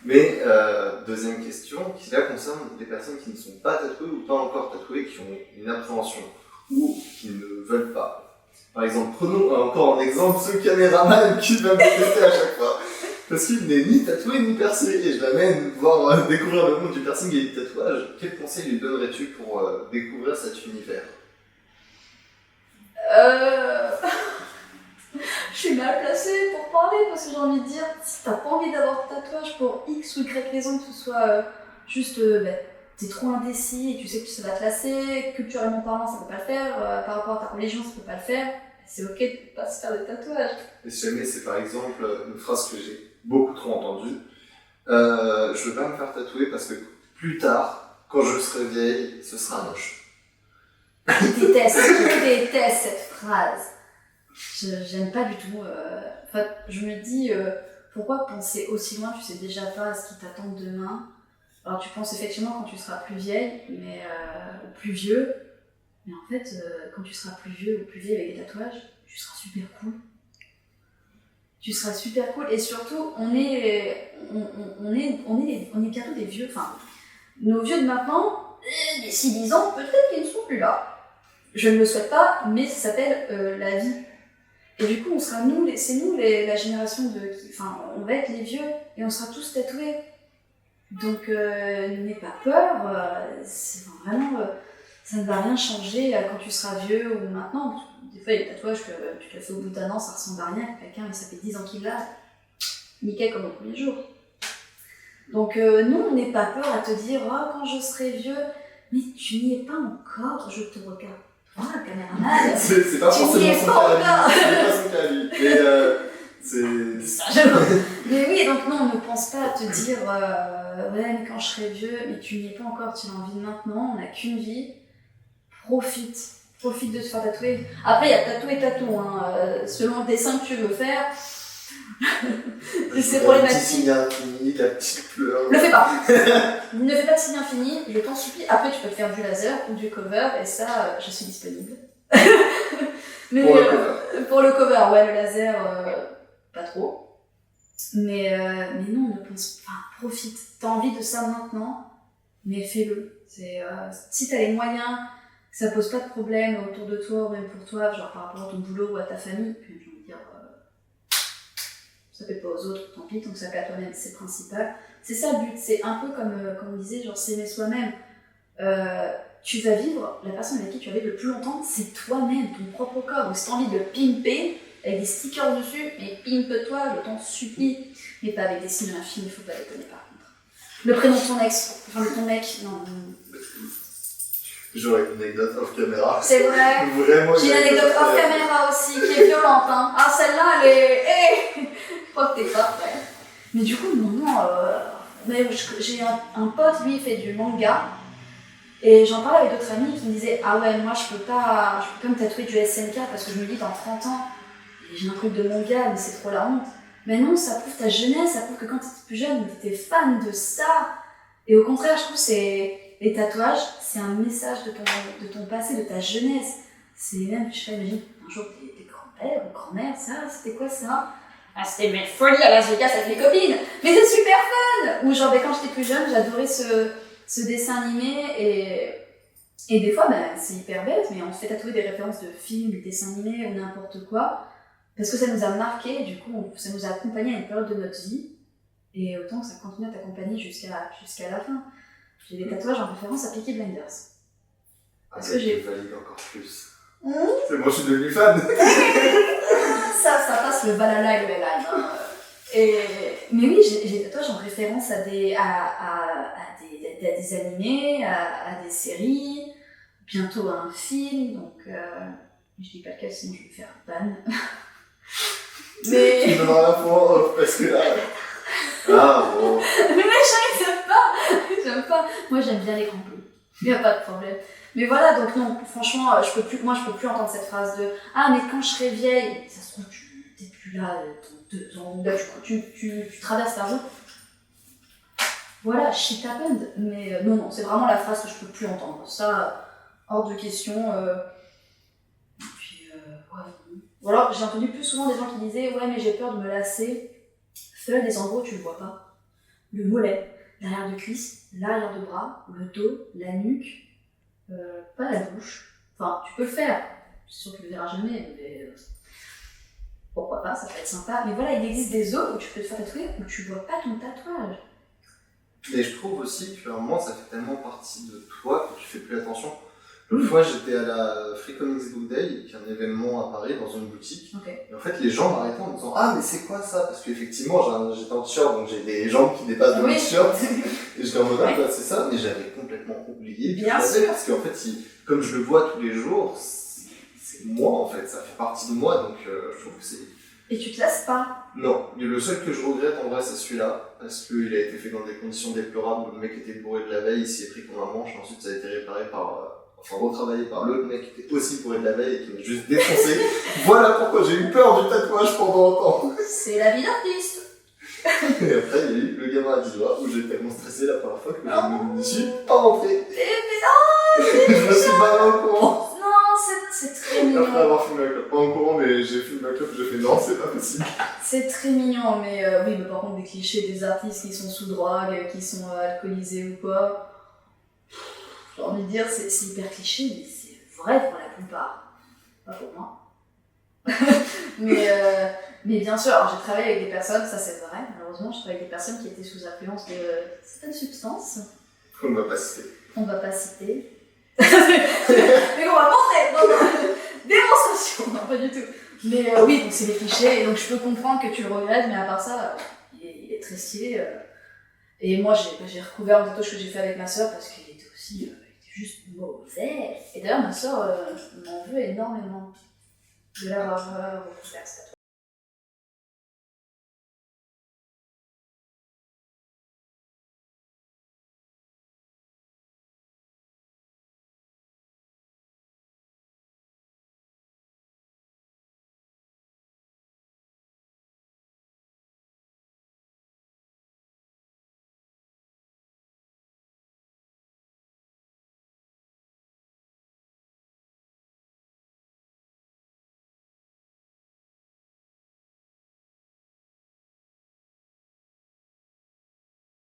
Mais deuxième question, qui là concerne les personnes qui ne sont pas tatouées ou pas encore tatouées, qui ont une appréhension ou qui ne veulent pas. Par exemple, prenons encore en exemple ce caméraman qui va me tester à chaque fois, parce qu'il n'est ni tatoué ni percé, et je l'amène voir découvrir le monde du piercing et du tatouage. Quel conseil lui donnerais-tu pour découvrir cet univers? Je suis mal placée pour parler parce que j'ai envie de dire, si t'as pas envie d'avoir de tatouage pour X ou Y raison, que ce soit juste t'es trop indécis et tu sais que ça va te lasser, culturellement parlant ça peut pas le faire, par rapport à ta religion ça peut pas le faire, c'est ok de pas se faire des tatouages. Et si jamais c'est par exemple une phrase que j'ai beaucoup trop entendue, je veux pas me faire tatouer parce que plus tard, quand je serai vieille, ce sera moche. Je déteste cette phrase. J'aime pas du tout. Enfin, je me dis, pourquoi penser aussi loin? Tu sais déjà pas à ce qui t'attend demain. Alors tu penses effectivement quand tu seras plus vieille, ou plus vieux. Mais en fait, quand tu seras plus vieux ou plus vieille avec des tatouages, tu seras super cool. Tu seras super cool. Et surtout, on est bientôt des vieux. Enfin, nos vieux de maintenant, d'ici 10 ans, peut-être qu'ils ne seront plus là. Je ne le souhaite pas, mais ça s'appelle la vie. Et du coup, on sera la génération enfin, on va être les vieux et on sera tous tatoués. Donc, n'aie pas peur. Vraiment, ça ne va rien changer quand tu seras vieux ou maintenant. Des fois, il y a des tatouages que tu te le fais au bout d'un an, ça ressemble à rien. Quelqu'un, ça fait 10 ans qu'il l'a, nickel comme au premier jour. Donc, nous, on n'aie pas peur à te dire, oh, quand je serai vieux, mais tu n'y es pas encore, je te regarde. Ah, caméraman. C'est pas forcément son cas à lui. C'est pas son cas à lui. Mais oui, donc non, on ne pense pas à te dire ouais, mais quand je serai vieux, mais tu n'y es pas encore, tu as envie de maintenant, on n'a qu'une vie. Profite de te faire tatouer. Après, il y a tatou et tatou, hein. Selon le dessin que tu veux faire. C'est problématique. Le petit signe infini, la petite fleur. Ne fais pas. Ne fais pas de signe infini, je t'en supplie. Après, tu peux te faire du laser ou du cover, et ça, je suis disponible. Mais, pour le cover, ouais, le laser, pas trop. Mais non, ne pense pas. Enfin, profite. T'as envie de ça maintenant, mais fais-le. Si t'as les moyens, que ça pose pas de problème autour de toi, ou même pour toi, genre par rapport à ton boulot ou à ta famille, puis j'ai envie de dire, ça fait pas aux autres, tant pis, tant que ça fait à toi-même, c'est principal. C'est ça le but, c'est un peu comme on disait, genre s'aimer soi-même. Tu vas vivre, la personne avec qui tu vas vivre le plus longtemps, c'est toi-même, ton propre corps. Donc si t'as envie de le pimper, avec des stickers dessus, mais pimpe-toi, je t'en supplie. Mais pas avec des signes infinis, faut pas déconner par contre. Le prénom de ton ex, enfin de ton mec, non. J'aurais une anecdote off caméra. C'est vrai. Vraiment. J'ai une anecdote off caméra aussi, qui est violente, hein. Ah, celle-là, elle est... Hey, je crois que t'es pas prêt. Mais du coup, mais j'ai un pote, lui, il fait du manga. Et j'en parlais avec d'autres amis qui me disaient ah ouais, moi je peux pas me tatouer du SNK parce que je me dis dans 30 ans, j'ai un truc de manga, mais c'est trop la honte. Mais non, ça prouve ta jeunesse, ça prouve que quand t'étais plus jeune, t'étais fan de ça. Et au contraire, je trouve que les tatouages, c'est un message de ton passé, de ta jeunesse. C'est même, je sais pas, imagine, un jour tes grands-pères ou grand-mère, ça, c'était quoi ça? Ah, c'était mes folies à Las Vegas avec mes copines. Mais c'est super fun! Ou genre, quand j'étais plus jeune, j'adorais ce dessin animé et des fois c'est hyper bête mais on se fait tatouer des références de films, de dessins animés ou n'importe quoi parce que ça nous a marqué et du coup ça nous a accompagnés à une période de notre vie et autant que ça continue à t'accompagner jusqu'à la fin. J'ai des tatouages en référence à Peaky Blinders parce que j'ai valide encore plus. C'est moi je suis devenu fan. ça passe le Valhalla et le Helheim, hein. Mais oui, j'ai des tatouages en référence à des animés, à des séries, bientôt à un film, donc je dis pas lequel sinon je vais me faire ban. Mais... Tu me donneras la fois off parce que là... Ah bon... Mais j'aime pas. Moi j'aime bien les crampons, y a pas de problème. Mais voilà, donc non, franchement, je peux plus entendre cette phrase de « Ah, mais quand je serai vieille, ça se trouve, t'es plus là, dans 2 ans, tu traverses la route. » Voilà, shit happened. Mais non, c'est vraiment la phrase que je peux plus entendre. Ça, hors de question. Puis, ouais. Ou alors, j'ai entendu plus souvent des gens qui disaient « Ouais, mais j'ai peur de me lasser. » Fais des endroits où tu le vois pas. le mollet, l'arrière de cuisse, l'arrière de bras, le dos, la nuque, pas la bouche. Enfin, tu peux le faire. C'est sûr que tu le verras jamais, mais pourquoi pas, ça peut être sympa. Mais voilà, il existe des zones où tu peux te faire tatouer où tu vois pas ton tatouage. Et je trouve aussi qu'à un moment, ça fait tellement partie de toi que tu fais plus attention. L'autre fois, j'étais à la Free Comics Book Day, qui est un événement à Paris, dans une boutique. Okay. Et en fait, les gens m'arrêtaient en me disant « Ah, mais c'est quoi ça ?» Parce qu'effectivement, j'étais en t-shirt, donc j'ai des jambes qui dépassent de mon t-shirt. Et j'étais en mode « Ah, c'est ça ?» Mais j'avais complètement oublié. Bien sûr. Parce qu'en fait, comme je le vois tous les jours, c'est moi, en fait. Ça fait partie de moi, donc je trouve que c'est... Et tu te lasses pas? Non, le seul que je regrette en vrai c'est celui-là, parce qu'il a été fait dans des conditions déplorables, où le mec était bourré de la veille, il s'y est pris comme un manche, et ensuite ça a été réparé retravaillé par l'autre mec qui était aussi bourré de la veille et qui m'a juste défoncé. Voilà pourquoi j'ai eu peur du tatouage pendant longtemps. C'est la vie d'artiste. Et après il y a eu le gamin à 10 doigts, où j'ai tellement stressé la première fois que je ne suis pas rentré. Je me suis barré en courant. C'est très mignon. Après avoir fumé la clope, pas en courant, mais j'ai fumé la clope et j'ai fait non, c'est pas possible. C'est très mignon, mais oui, mais par contre, des clichés des artistes qui sont sous drogue, qui sont alcoolisés ou quoi, j'ai envie de dire, c'est hyper cliché, mais c'est vrai pour la plupart. Pas pour moi. mais bien sûr, alors, j'ai travaillé avec des personnes, ça c'est vrai, malheureusement, je travaille avec des personnes qui étaient sous influence de certaines substances. On ne va pas citer. On ne va pas citer. Mais on va montrer! Non, démonstration! Non, pas du tout. Mais oui, donc c'est des clichés, et donc je peux comprendre que tu le regrettes, mais à part ça, il est très stylé. Et moi, j'ai recouvert un tatouage que j'ai fait avec ma soeur parce qu'il était aussi il était juste mauvais. Et d'ailleurs, ma soeur m'en veut énormément de l'avoir recouvert ce tatouage.